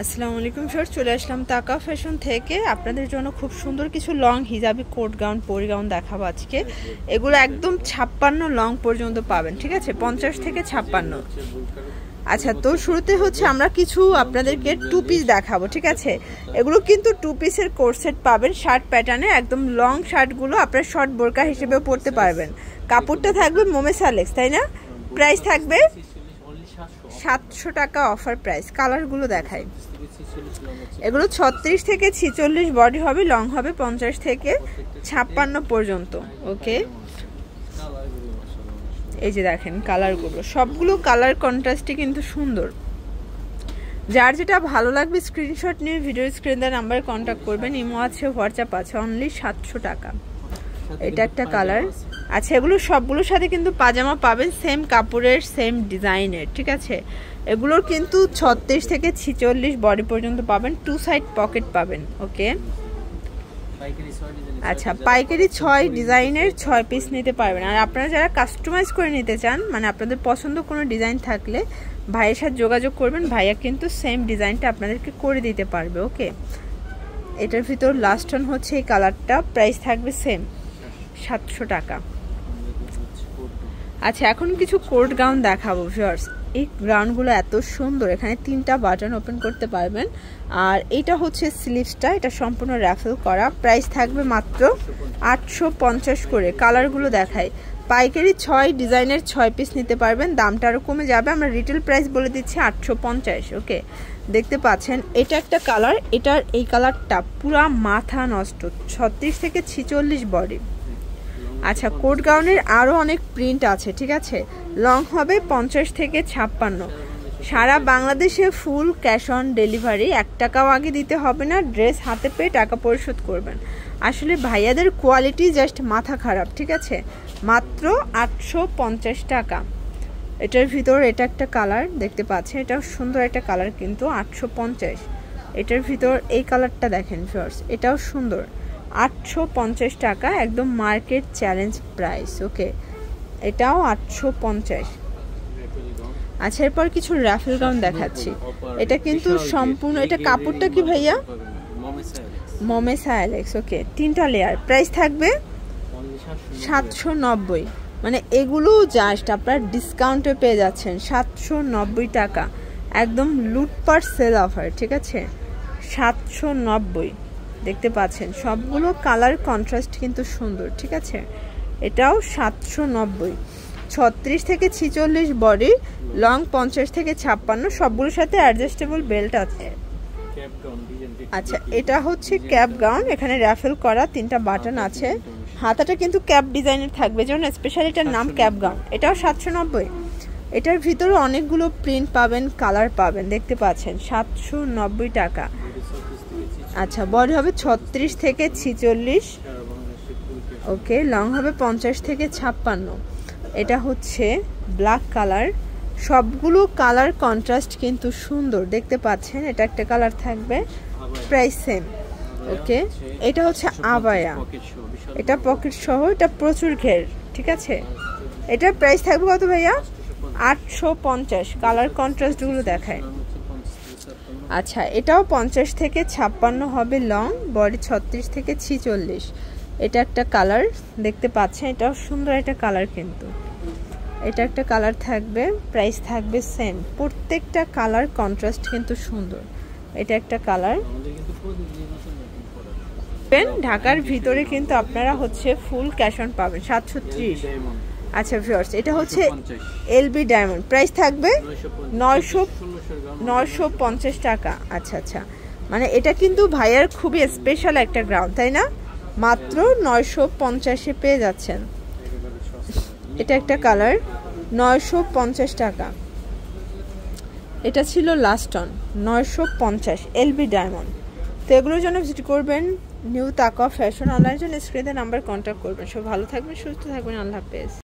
আসসালামু আলাইকুম স্যার, চলে আসলাম তাকা ফ্যাশন থেকে আপনাদের জন্য খুব সুন্দর কিছু লং হিজাবি কোট গাউন পরি গাউন দেখাবো আজকে। এগুলো একদম 56 লং পর্যন্ত পাবেন, ঠিক আছে, 50 থেকে 56। আচ্ছা, তো শুরুতে হচ্ছে আমরা কিছু আপনাদেরকে টু পিস দেখাবো, ঠিক আছে। এগুলো কিন্তু টু পিসের কোর্সেট পাবেন, শার্ট প্যাটার্নে একদম লং শার্টগুলো আপনারা শর্ট বোরকা হিসেবেও পরতে পারবেন। কাপড়টা থাকবে মোমেসা লেক্স, তাই না? প্রাইস থাকবে 700 টাকা অফার প্রাইস। কালারগুলো দেখাই, এগুলো 36 থেকে 46 বডি হবে, লং হবে 50 থেকে 56 পর্যন্ত। ওকে, এই যে দেখেন কালারগুলো, সবগুলো কালার কন্ট্রাস্টে কিন্তু সুন্দর। যার যেটা ভালো লাগবে স্ক্রিনশট নিয়ে ভিডিও স্ক্রিন দেওয়া নাম্বারে কন্ট্যাক্ট করবেন। ইমো আছে, হোয়াটসঅ্যাপ আছে, অনলি 700 টাকা। এটা একটা কালার। আচ্ছা, এগুলো সবগুলোর সাথে কিন্তু পাজামা পাবেন, সেম কাপড়ের সেম ডিজাইনের, ঠিক আছে। এগুলোর কিন্তু 36 থেকে 46 বডি পর্যন্ত পাবেন, টু সাইড পকেট পাবেন। ওকে, আচ্ছা, পাইকারি 6 ডিজাইনের 6 পিস নিতে পারবেন। আর আপনারা যারা কাস্টমাইজ করে নিতে চান, মানে আপনাদের পছন্দ কোনো ডিজাইন থাকলে ভাইয়ের সাথে যোগাযোগ করবেন, ভাইয়া কিন্তু সেম ডিজাইনটা আপনাদেরকে করে দিতে পারবে। ওকে, এটার ভিতর লাস্ট অন হচ্ছে এই কালারটা, প্রাইস থাকবে সেম 700 টাকা। আচ্ছা, এখন কিছু কোট গাউন দেখাবো ভিউয়ার্স। এই গাউনগুলো এত সুন্দর, এখানে 3টা বাটন ওপেন করতে পারবেন। আর এটা হচ্ছে স্লিভসটা, এটা সম্পূর্ণ র্যাফেল করা। প্রাইস থাকবে মাত্র 850 করে। কালারগুলো দেখাই, পাইকারি 6 ডিজাইনের 6 পিস নিতে পারবেন, দামটা আরও কমে যাবে। আমরা রিটেল প্রাইস বলে দিচ্ছি 850। ওকে, দেখতে পাচ্ছেন এটা একটা কালার, এটার এই কালারটা পুরা মাথা নষ্ট, 36 থেকে 46 বডি। আচ্ছা, কোট গাউনের আরও অনেক প্রিন্ট আছে, ঠিক আছে। লং হবে 50 থেকে 56। সারা বাংলাদেশে ফুল ক্যাশ অন ডেলিভারি, 1 টাকাও আগে দিতে হবে না। ড্রেস হাতে পেয়ে টাকা পরিশোধ করবেন। আসলে ভাইয়াদের কোয়ালিটি জাস্ট মাথা খারাপ, ঠিক আছে। মাত্র 850 টাকা। এটার ভিতর এটা একটা কালার দেখতে পাচ্ছেন, এটাও সুন্দর একটা কালার, কিন্তু 850। এটার ভিতর এই কালারটা দেখেন ফার্স্ট, এটাও সুন্দর, 850 টাকা, একদম মার্কেট চ্যালেঞ্জ প্রাইস। ওকে, এটাও 850। আচ্ছা, এরপর কিছু রাফেল গাউন দেখাচ্ছি। এটা কিন্তু সম্পূর্ণ, এটা কাপড়টা কি ভাইয়া? মোমেসা অ্যালেক্স। ওকে, 3টা লেয়ার। প্রাইস থাকবে 790। মানে এগুলো জাস্ট আপনার ডিসকাউন্টে পেয়ে যাচ্ছেন 790 টাকা, একদম লুটপাট সেল অফার, ঠিক আছে। 790 দেখতে পাচ্ছেন, সবগুলো কালার কন্ট্রাস্ট কিন্তু সুন্দর, ঠিক আছে। এটাও 790, 36 থেকে 46 বডি, লং 50 থেকে 56, সবগুলোর সাথে অ্যাডজাস্টেবল বেল্ট আছে। আচ্ছা, এটা হচ্ছে ক্যাপ গাউন, এখানে র্যাফেল করা, 3টা বাটন আছে, হাতাটা কিন্তু ক্যাপ ডিজাইনের থাকবে, যেমন স্পেশাল এটার নাম ক্যাপ গাউন। এটাও 790। এটার ভিতরে অনেকগুলো প্রিন্ট পাবেন, কালার পাবেন, দেখতে পাচ্ছেন, 790 টাকা। আচ্ছা, বডি হবে 36 থেকে 46। ওকে, লং হবে 50 থেকে 56। এটা হচ্ছে ব্ল্যাক কালার, সবগুলো কালার কন্ট্রাস্ট কিন্তু সুন্দর, দেখতে পাচ্ছেন। এটা একটা কালার থাকবে, প্রাইস সেম। ওকে, এটা হচ্ছে আবায়া, এটা পকেট সহ, এটা প্রচুর ঘের, ঠিক আছে। এটার প্রাইস থাকবে কত ভাইয়া? 850। কালার কন্ট্রাস্টগুলো দেখায়। আচ্ছা, এটাও 50 থেকে 56 হবে, লং, বডি 36 থেকে 46। এটা একটা কালার দেখতে পাচ্ছেন, এটাও সুন্দর একটা কালার, কিন্তু এটা একটা কালার থাকবে, প্রাইস থাকবে সেম। প্রত্যেকটা কালার কন্ট্রাস্ট কিন্তু সুন্দর। এটা একটা কালার। ঢাকার ভিতরে কিন্তু আপনারা হচ্ছে ফুল ক্যাশ অন পাবেন, 730। আচ্ছা ভিউয়ার্স, এটা হচ্ছে এলবি ডায়মন্ড, প্রাইস থাকবে 950 টাকা। আচ্ছা আচ্ছা, মানে এটা কিন্তু ভাইয়ার খুবই স্পেশাল একটা গ্রাউন্ড, তাই না? মাত্র 950-এ পেয়ে যাচ্ছেন। এটা একটা কালার, 950 টাকা। এটা ছিল লাস্ট অন, 950 এলবি ডায়মন্ড। তো এগুলোর জন্য ভিজিট করবেন নিউ তাকা ফ্যাশন, অনলাইনের জন্য স্ক্রিনে নাম্বার কন্ট্যাক্ট করবেন। সব ভালো থাকবেন, সুস্থ থাকবেন, আল্লাহ হাফেজ।